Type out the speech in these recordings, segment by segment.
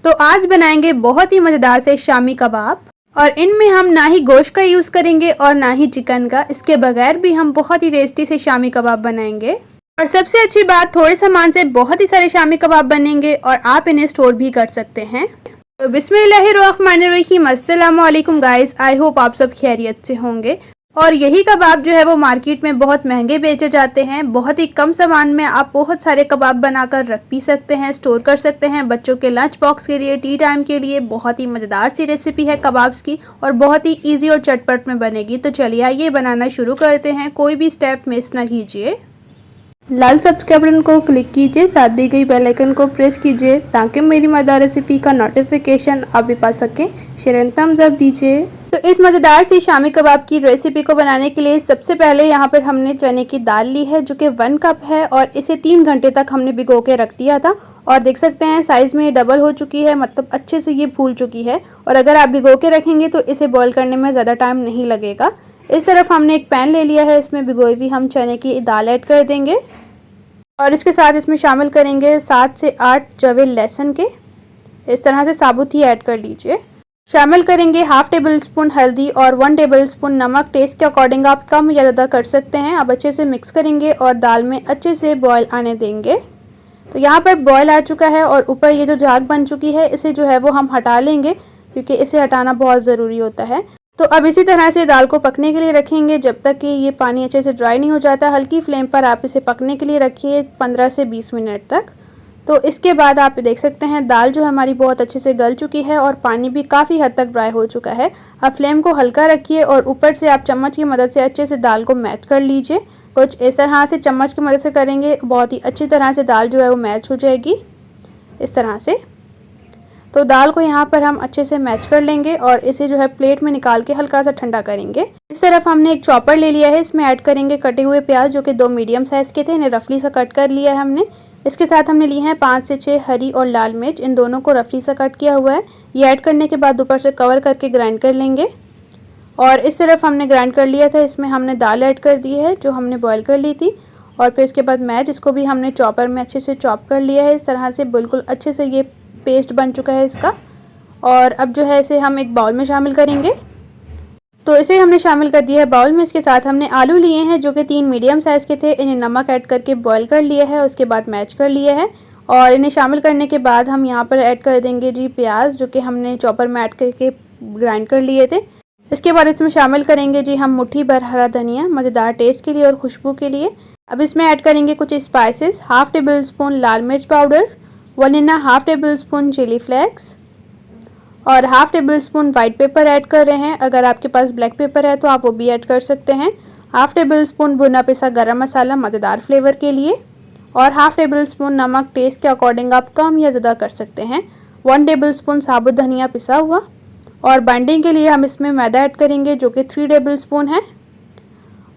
तो आज बनाएंगे बहुत ही मज़ेदार से शामी कबाब। और इनमें हम ना ही गोश्त का यूज़ करेंगे और ना ही चिकन का। इसके बगैर भी हम बहुत ही टेस्टी से शामी कबाब बनाएंगे। और सबसे अच्छी बात, थोड़े सामान से बहुत ही सारे शामी कबाब बनेंगे और आप इन्हें स्टोर भी कर सकते हैं। तो बिस्मिल्लाहिर्रहमानिर्रहीम, अस्सलाम वालेकुम गाइस। आई होप आप सब खैरियत से होंगे। और यही कबाब जो है वो मार्केट में बहुत महंगे बेचे जाते हैं। बहुत ही कम सामान में आप बहुत सारे कबाब बनाकर रख भी सकते हैं, स्टोर कर सकते हैं। बच्चों के लंच बॉक्स के लिए, टी टाइम के लिए बहुत ही मज़ेदार सी रेसिपी है कबाब्स की और बहुत ही इजी और चटपट में बनेगी। तो चलिए आइए बनाना शुरू करते हैं। कोई भी स्टेप मिस ना कीजिए। लाल सब्सक्राइब बटन को क्लिक कीजिए, साथ दी गई बेल आइकन को प्रेस कीजिए ताकि मेरी मज़ेदार रेसिपी का नोटिफिकेशन आप भी पा सकें। शेयर एंड थम्स अप दीजिए। तो इस मज़ेदार सी शामी कबाब की रेसिपी को बनाने के लिए सबसे पहले यहाँ पर हमने चने की दाल ली है जो कि 1 कप है और इसे 3 घंटे तक हमने भिगो के रख दिया था। और देख सकते हैं साइज़ में डबल हो चुकी है, मतलब अच्छे से ये फूल चुकी है। और अगर आप भिगो के रखेंगे तो इसे बॉईल करने में ज़्यादा टाइम नहीं लगेगा। इस तरफ हमने एक पैन ले लिया है, इसमें भिगोई हुई हम चने की दाल ऐड कर देंगे और इसके साथ इसमें शामिल करेंगे 7 से 8 जवे लहसुन के। इस तरह से साबुत ही ऐड कर लीजिए। शामिल करेंगे हाफ टेबल स्पून हल्दी और 1 टेबल स्पून नमक। टेस्ट के अकॉर्डिंग आप कम या ज़्यादा कर सकते हैं। अब अच्छे से मिक्स करेंगे और दाल में अच्छे से बॉयल आने देंगे। तो यहाँ पर बॉयल आ चुका है और ऊपर ये जो झाग बन चुकी है इसे जो है वो हम हटा लेंगे क्योंकि इसे हटाना बहुत ज़रूरी होता है। तो अब इसी तरह से दाल को पकने के लिए रखेंगे जब तक कि ये पानी अच्छे से ड्राई नहीं हो जाता। हल्की फ्लेम पर आप इसे पकने के लिए रखिए 15 से 20 मिनट तक। तो इसके बाद आप देख सकते हैं दाल जो हमारी बहुत अच्छे से गल चुकी है और पानी भी काफ़ी हद तक ड्राई हो चुका है। अब फ्लेम को हल्का रखिए और ऊपर से आप चम्मच की मदद से अच्छे से दाल को मैच कर लीजिए। कुछ इस तरह से चम्मच की मदद से करेंगे, बहुत ही अच्छी तरह से दाल जो है वो मैच हो जाएगी इस तरह से। तो दाल को यहाँ पर हम अच्छे से मैच कर लेंगे और इसे जो है प्लेट में निकाल के हल्का सा ठंडा करेंगे। इस तरफ हमने एक चॉपर ले लिया है, इसमें ऐड करेंगे कटे हुए प्याज जो कि 2 मीडियम साइज़ के थे। इन्हें रफली सा कट कर लिया है हमने। इसके साथ हमने लिए हैं 5 से 6 हरी और लाल मिर्च, इन दोनों को रफली सा कट किया हुआ है। ये ऐड करने के बाद ऊपर से कवर करके ग्राइंड कर लेंगे। और इस तरफ हमने ग्राइंड कर लिया था, इसमें हमने दाल ऐड कर दी है जो हमने बॉईल कर ली थी। और फिर इसके बाद मैच, इसको भी हमने चॉपर में अच्छे से चॉप कर लिया है। इस तरह से बिल्कुल अच्छे से ये पेस्ट बन चुका है इसका। और अब जो है इसे हम एक बाउल में शामिल करेंगे। तो इसे हमने शामिल कर दिया है बाउल में। इसके साथ हमने आलू लिए हैं जो कि 3 मीडियम साइज़ के थे। इन्हें नमक ऐड करके बॉईल कर लिया है, उसके बाद मैच कर लिया है। और इन्हें शामिल करने के बाद हम यहाँ पर ऐड कर देंगे जी प्याज जो कि हमने चॉपर में ऐड करके ग्राइंड कर लिए थे। इसके बाद इसमें शामिल करेंगे जी हम मुट्ठी भर हरा धनिया, मज़ेदार टेस्ट के लिए और खुशबू के लिए। अब इसमें ऐड करेंगे कुछ स्पाइसेस, हाफ टेबल स्पून लाल मिर्च powder, 1.5 tablespoon chilli flakes और half tablespoon white pepper add कर रहे हैं। अगर आपके पास ब्लैक पेपर है तो आप वो भी ऐड कर सकते हैं। हाफ टेबल स्पून भुना पिसा गरम मसाला मज़ेदार फ्लेवर के लिए और हाफ टेबल स्पून नमक, टेस्ट के अकॉर्डिंग आप कम या ज़्यादा कर सकते हैं। 1 टेबल स्पून साबुत धनिया पिसा हुआ। और बाइंडिंग के लिए हम इसमें मैदा ऐड करेंगे जो कि 3 टेबल स्पून है।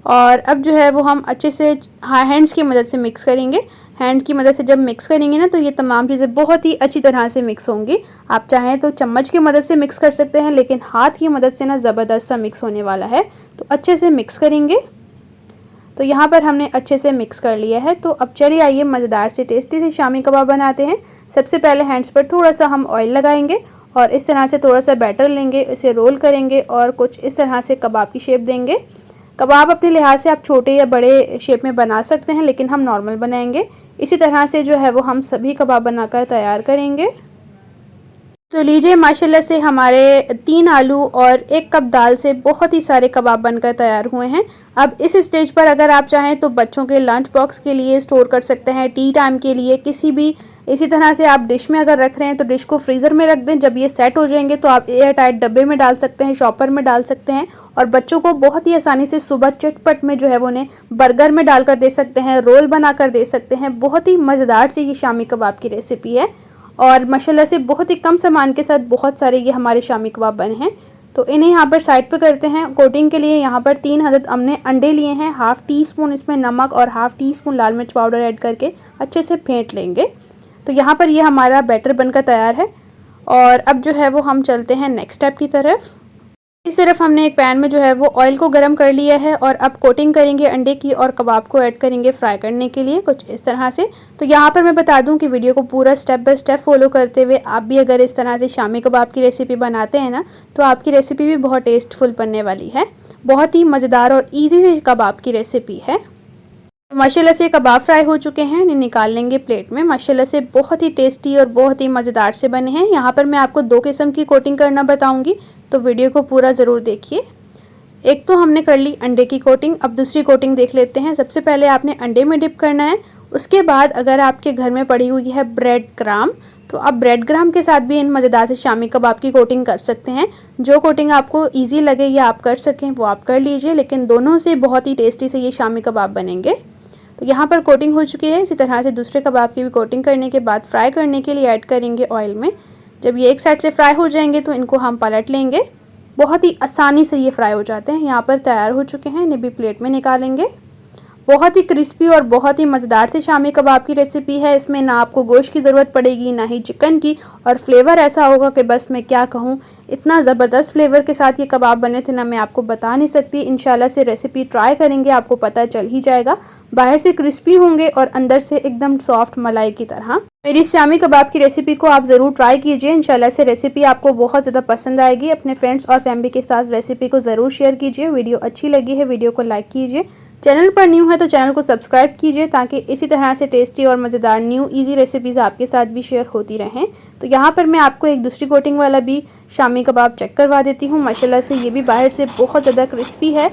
और अब जो है वो हम अच्छे से हैंड्स की मदद से मिक्स करेंगे। हैंड की मदद से जब मिक्स करेंगे ना तो ये तमाम चीज़ें बहुत ही अच्छी तरह से मिक्स होंगी। आप चाहें तो चम्मच की मदद से मिक्स कर सकते हैं, लेकिन हाथ की मदद से ना ज़बरदस्त सा मिक्स होने वाला है। तो अच्छे से मिक्स करेंगे। तो यहाँ पर हमने अच्छे से मिक्स कर लिया है। तो अब चलिए आइए मज़ेदार से टेस्टी से शामी कबाब बनाते हैं। सबसे पहले हैंड्स पर थोड़ा सा हम ऑयल लगाएंगे और इस तरह से थोड़ा सा बैटर लेंगे, इसे रोल करेंगे और कुछ इस तरह से कबाब की शेप देंगे। कबाब अपने लिहाज से आप छोटे या बड़े शेप में बना सकते हैं, लेकिन हम नॉर्मल बनाएंगे। इसी तरह से जो है वो हम सभी कबाब बनाकर तैयार करेंगे। तो लीजिए माशाल्लाह से हमारे 3 आलू और 1 कप दाल से बहुत ही सारे कबाब बनकर तैयार हुए हैं। अब इस स्टेज पर अगर आप चाहें तो बच्चों के लंच बॉक्स के लिए स्टोर कर सकते हैं, टी टाइम के लिए किसी भी। इसी तरह से आप डिश में अगर रख रहे हैं तो डिश को फ्रीज़र में रख दें। जब ये सेट हो जाएंगे तो आप एयर टाइट डब्बे में डाल सकते हैं, शॉपर में डाल सकते हैं। और बच्चों को बहुत ही आसानी से सुबह चटपट में जो है वो उन्हें बर्गर में डालकर दे सकते हैं, रोल बनाकर दे सकते हैं। बहुत ही मज़ेदार सी ये शामी कबाब की रेसिपी है और माशाल्लाह से बहुत ही कम सामान के साथ बहुत सारे ये हमारे शामी कबाब बने हैं। तो इन्हें यहाँ पर साइड पे करते हैं। कोटिंग के लिए यहाँ पर 3 अदद हमने अंडे लिए हैं। हाफ़ टी स्पून इसमें नमक और हाफ़ टी स्पून लाल मिर्च पाउडर ऐड करके अच्छे से फेंट लेंगे। तो यहाँ पर ये हमारा बैटर बनकर तैयार है। और अब जो है वो हम चलते हैं नेक्स्ट स्टेप की तरफ। इस तरफ हमने एक पैन में जो है वो ऑयल को गर्म कर लिया है और अब कोटिंग करेंगे अंडे की और कबाब को ऐड करेंगे फ्राई करने के लिए कुछ इस तरह से। तो यहाँ पर मैं बता दूँ कि वीडियो को पूरा स्टेप बाय स्टेप फॉलो करते हुए आप भी अगर इस तरह से शामी कबाब की रेसिपी बनाते हैं ना, तो आपकी रेसिपी भी बहुत टेस्टफुल बनने वाली है। बहुत ही मज़ेदार और ईजी सी कबाब की रेसिपी है। माशाल्लाह से कबाब फ्राई हो चुके हैं, इन्हें निकाल लेंगे प्लेट में। माशाल्लाह से बहुत ही टेस्टी और बहुत ही मज़ेदार से बने हैं। यहाँ पर मैं आपको 2 किस्म की कोटिंग करना बताऊंगी, तो वीडियो को पूरा ज़रूर देखिए। एक तो हमने कर ली अंडे की कोटिंग, अब दूसरी कोटिंग देख लेते हैं। सबसे पहले आपने अंडे में डिप करना है। उसके बाद अगर आपके घर में पड़ी हुई है ब्रेड क्राम, तो आप ब्रेड क्राम के साथ भी इन मज़ेदार से शामी कबाब की कोटिंग कर सकते हैं। जो कोटिंग आपको ईजी लगे या आप कर सकें वो आप कर लीजिए, लेकिन दोनों से बहुत ही टेस्टी से ये शामी कबाब बनेंगे। तो यहाँ पर कोटिंग हो चुकी है। इसी तरह से दूसरे कबाब की भी कोटिंग करने के बाद फ्राई करने के लिए ऐड करेंगे ऑयल में। जब ये एक साइड से फ्राई हो जाएंगे तो इनको हम पलट लेंगे। बहुत ही आसानी से ये फ्राई हो जाते हैं। यहाँ पर तैयार हो चुके हैं, इन्हें भी प्लेट में निकालेंगे। बहुत ही क्रिस्पी और बहुत ही मज़ेदार से शामी कबाब की रेसिपी है। इसमें ना आपको गोश्त की ज़रूरत पड़ेगी ना ही चिकन की, और फ्लेवर ऐसा होगा कि बस मैं क्या कहूँ, इतना ज़बरदस्त फ्लेवर के साथ ये कबाब बने थे ना, मैं आपको बता नहीं सकती। इंशाल्लाह से रेसिपी ट्राई करेंगे आपको पता चल ही जाएगा। बाहर से क्रिस्पी होंगे और अंदर से एकदम सॉफ्ट मलाई की तरह। मेरी शामी कबाब की रेसिपी को आप ज़रूर ट्राई कीजिए। इंशाल्लाह से रेसिपी आपको बहुत ज़्यादा पसंद आएगी। अपने फ्रेंड्स और फैमिली के साथ रेसिपी को ज़रूर शेयर कीजिए। वीडियो अच्छी लगी है वीडियो को लाइक कीजिए। चैनल पर न्यू है तो चैनल को सब्सक्राइब कीजिए, ताकि इसी तरह से टेस्टी और मज़ेदार न्यू इजी रेसिपीज़ आपके साथ भी शेयर होती रहें। तो यहाँ पर मैं आपको एक दूसरी कोटिंग वाला भी शामी कबाब चेक करवा देती हूँ। माशाल्लाह से ये भी बाहर से बहुत ज़्यादा क्रिस्पी है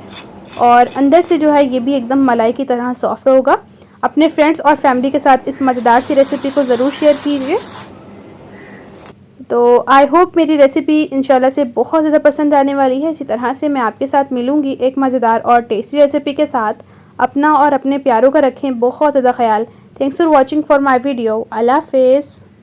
और अंदर से जो है ये भी एकदम मलाई की तरह सॉफ्ट होगा। अपने फ्रेंड्स और फैमिली के साथ इस मज़ेदार सी रेसिपी को ज़रूर शेयर कीजिए। तो आई होप मेरी रेसिपी इंशाल्लाह से बहुत ज़्यादा पसंद आने वाली है। इसी तरह से मैं आपके साथ मिलूँगी एक मज़ेदार और टेस्टी रेसिपी के साथ। अपना और अपने प्यारों का रखें बहुत ज़्यादा ख्याल। Thanks for watching for my video. अल्लाह हाफ़िज़।